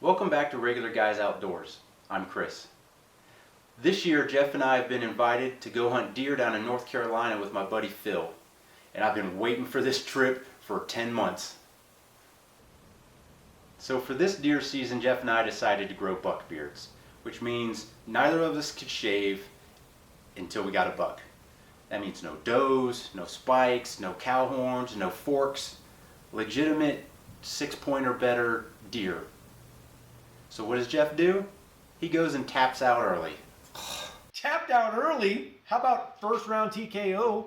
Welcome back to Regular Guys Outdoors. I'm Chris. This year, Jeff and I have been invited to go hunt deer down in North Carolina with my buddy Phil. And I've been waiting for this trip for 10 months. So for this deer season, Jeff and I decided to grow buck beards, which means neither of us could shave until we got a buck. That means no does, no spikes, no cow horns, no forks, legitimate 6-point or better deer. So what does Jeff do? He goes and taps out early. Tapped out early? How about first round TKO?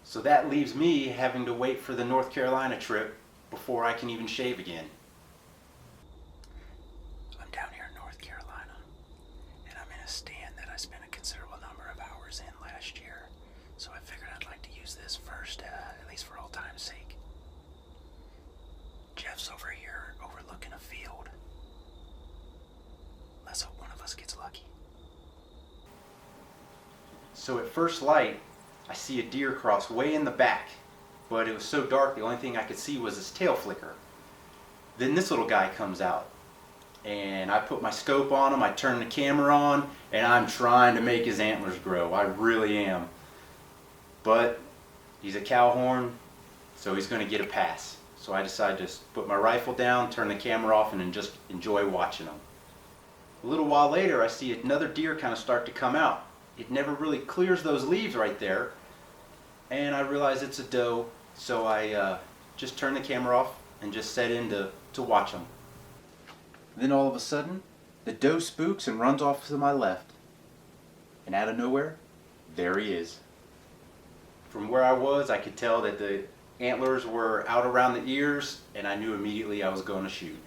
So that leaves me having to wait for the North Carolina trip before I can even shave again. I'm down here in North Carolina, and I'm in a stand that I spent a considerable number of hours in last year. So I figured I'd like to use this first, at least for old time's sake. Jeff's over here overlooking a field. Let's hope one of us gets lucky. So at first light, I see a deer cross way in the back, but it was so dark the only thing I could see was his tail flicker. Then this little guy comes out, and I put my scope on him, I turn the camera on, and I'm trying to make his antlers grow. I really am. But he's a cow horn, so he's going to get a pass. So I decided to just put my rifle down, turn the camera off, and then just enjoy watching him. A little while later, I see another deer kind of start to come out. It never really clears those leaves right there, and I realize it's a doe, so I just turn the camera off and just set in to watch him. Then all of a sudden, the doe spooks and runs off to my left, and out of nowhere, there he is. From where I was, I could tell that the antlers were out around the ears, and I knew immediately I was going to shoot.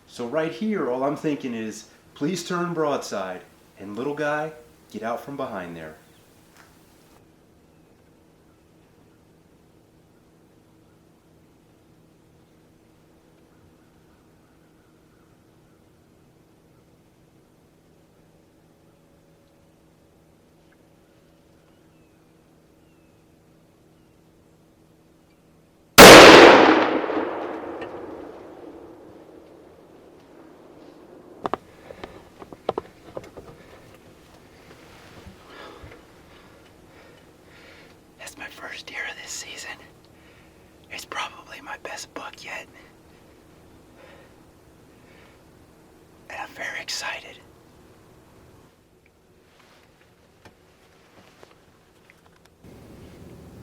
So right here, all I'm thinking is, please turn broadside, and little guy, get out from behind there. That's my first deer of this season. It's probably my best buck yet. And I'm very excited.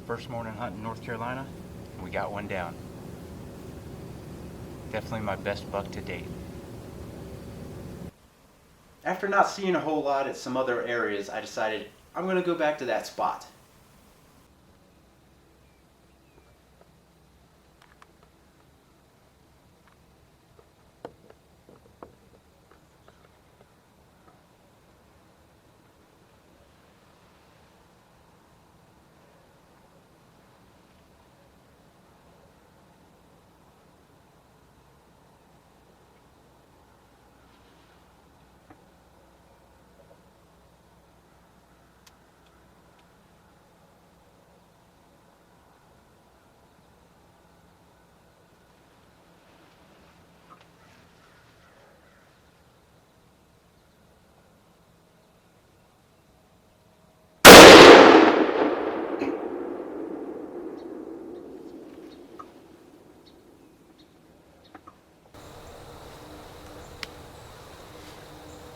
First morning hunt in North Carolina, and we got one down. Definitely my best buck to date. After not seeing a whole lot at some other areas, I decided I'm going to go back to that spot.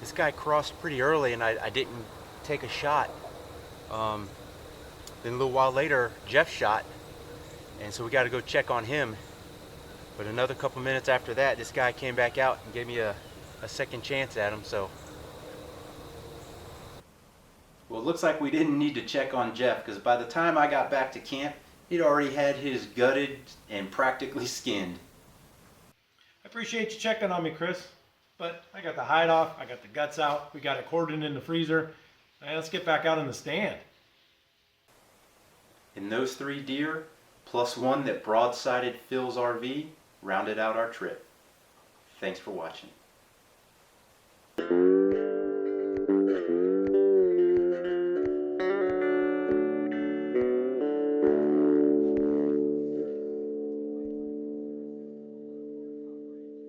This guy crossed pretty early and I didn't take a shot. Then a little while later, Jeff shot, and so we got to go check on him. But another couple minutes after that, this guy came back out and gave me a second chance at him. So Well, it looks like we didn't need to check on Jeff because by the time I got back to camp, he'd already had his gutted and practically skinned. I appreciate you checking on me, Chris. But I got the hide off, I got the guts out, we got it cordoned in the freezer. And let's get back out in the stand. And those 3 deer, plus one that broadsided Phil's RV, rounded out our trip. Thanks for watching.